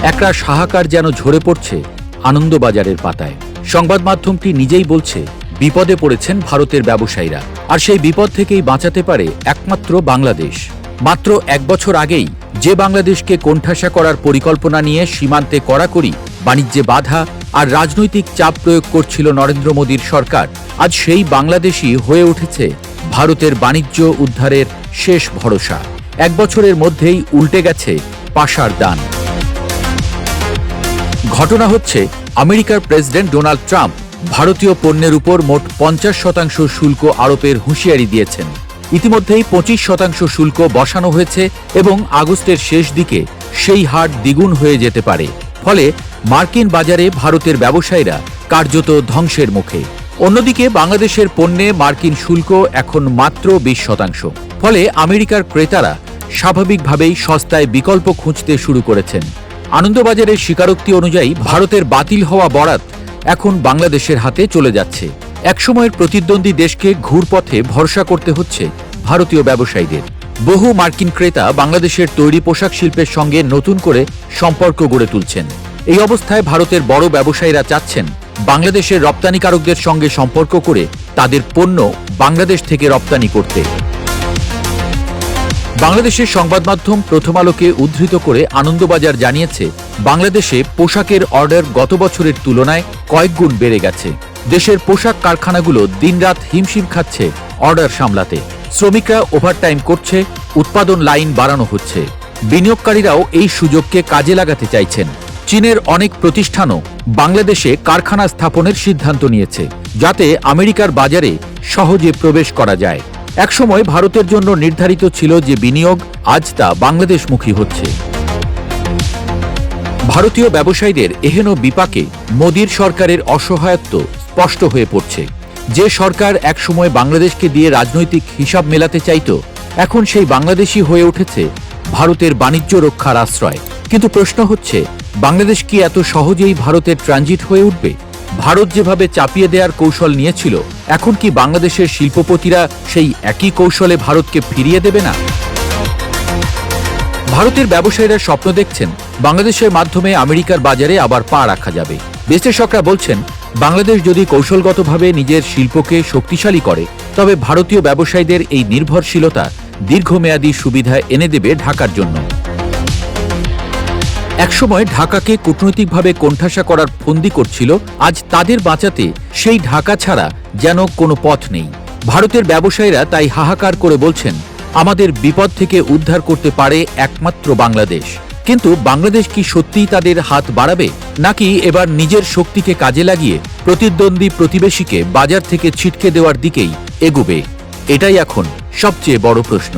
একরা হাহাকার যেন ঝরে পড়ছে আনন্দবাজারের পাতায়। সংবাদ মাধ্যমটি নিজেই বলছে বিপদে পড়েছেন ভারতের ব্যবসায়ীরা, আর সেই বিপদ থেকেই বাঁচাতে পারে একমাত্র বাংলাদেশ। মাত্র 1 বছর আগেই যে বাংলাদেশকে কোণঠাসা করার পরিকল্পনা নিয়ে সীমান্তে কড়াকড়ি, বাণিজ্যে বাধা আর রাজনৈতিক চাপ প্রয়োগ করছিল নরেন্দ্র মোদীর সরকার, আজ সেই বাংলাদেশই হয়ে উঠেছে ভারতের বাণিজ্য উদ্ধারের শেষ ভরসা। 1 বছরের মধ্যেই উল্টে গেছে পাশার দান। ঘটনা হচ্ছে, আমেরিকার প্রেসিডেন্ট ডোনাল্ড ট্রাম্প ভারতীয় পণ্যের উপর মোট 50% শুল্ক আরোপের হুঁশিয়ারি দিয়েছেন। ইতিমধ্যেই 25% শুল্ক বসানো হয়েছে এবং আগস্টের শেষ দিকে সেই হার দ্বিগুণ হয়ে যেতে পারে। ফলে মার্কিন বাজারে ভারতের ব্যবসায়ীরা কার্যত ধ্বংসের মুখে। অন্যদিকে বাংলাদেশের পণ্যে মার্কিন শুল্ক এখন মাত্র 20%। ফলে আমেরিকার ক্রেতারা স্বাভাবিকভাবেই সস্তায় বিকল্প খুঁজতে শুরু করেছেন। আনন্দবাজারের স্বীকারোক্তি অনুযায়ী ভারতের বাতিল হওয়া বরাত এখন বাংলাদেশের হাতে চলে যাচ্ছে। একসময়ের প্রতিদ্বন্দ্বী দেশকে ঘুরপথে ভরসা করতে হচ্ছে ভারতীয় ব্যবসায়ীদের। বহু মার্কিন ক্রেতা বাংলাদেশের তৈরি পোশাক শিল্পের সঙ্গে নতুন করে সম্পর্ক গড়ে তুলছেন। এই অবস্থায় ভারতের বড় ব্যবসায়ীরা চাচ্ছেন বাংলাদেশের রপ্তানিকারকদের সঙ্গে সম্পর্ক করে তাদের পণ্য বাংলাদেশ থেকে রপ্তানি করতে। বাংলাদেশের সংবাদ মাধ্যম প্রথম আলোকে উদ্ধৃত করে আনন্দবাজার জানিয়েছে, বাংলাদেশে পোশাকের অর্ডার গত বছরের তুলনায় কয়েক গুণ বেড়ে গেছে। দেশের পোশাক কারখানাগুলো দিনরাত হিমশিম খাচ্ছে অর্ডার সামলাতে। শ্রমিকরা ওভারটাইম করছে, উৎপাদন লাইন বাড়ানো হচ্ছে। বিনিয়োগকারীরাও এই সুযোগকে কাজে লাগাতে চাইছেন। চীনের অনেক প্রতিষ্ঠানও বাংলাদেশে কারখানা স্থাপনের সিদ্ধান্ত নিয়েছে, যাতে আমেরিকার বাজারে সহজে প্রবেশ করা যায়। একসময় ভারতের জন্য নির্ধারিত ছিল যে বিনিয়োগ, আজ তা বাংলাদেশমুখী হচ্ছে। ভারতীয় ব্যবসায়ীদের এহেন বিপাকে মোদীর সরকারের অসহায়ত্ব স্পষ্ট হয়ে পড়ছে। যে সরকার একসময় বাংলাদেশকে দিয়ে রাজনৈতিক হিসাব মেলাতে চাইত, এখন সেই বাংলাদেশই হয়ে উঠেছে ভারতের বাণিজ্য রক্ষার আশ্রয়। কিন্তু প্রশ্ন হচ্ছে, বাংলাদেশ কি এত সহজেই ভারতের ট্রানজিট হয়ে উঠবে? ভারত যেভাবে চাপিয়ে দেওয়ার কৌশল নিয়েছিল, এখন কি বাংলাদেশের শিল্পপতিরা সেই একই কৌশলে ভারতকে ফিরিয়ে দেবে না? ভারতের ব্যবসায়ীরা স্বপ্ন দেখছেন বাংলাদেশের মাধ্যমে আমেরিকার বাজারে আবার পা রাখা যাবে। বিশ্লেষকরা বলছেন, বাংলাদেশ যদি কৌশলগতভাবে নিজের শিল্পকে শক্তিশালী করে, তবে ভারতীয় ব্যবসায়ীদের এই নির্ভরশীলতা দীর্ঘমেয়াদী সুবিধা এনে দেবে ঢাকার জন্য। একসময় ঢাকাকে কূটনৈতিকভাবে কোণঠাসা করার ফন্দি করছিল, আজ তাদের বাঁচাতে সেই ঢাকা ছাড়া যেন কোনো পথ নেই। ভারতের ব্যবসায়ীরা তাই হাহাকার করে বলছেন, আমাদের বিপদ থেকে উদ্ধার করতে পারে একমাত্র বাংলাদেশ। কিন্তু বাংলাদেশ কি সত্যিই তাদের হাত বাড়াবে, নাকি এবার নিজের শক্তিকে কাজে লাগিয়ে প্রতিদ্বন্দ্বী প্রতিবেশীকে বাজার থেকে ছিটকে দেওয়ার দিকেই এগোবে? এটাই এখন সবচেয়ে বড় প্রশ্ন।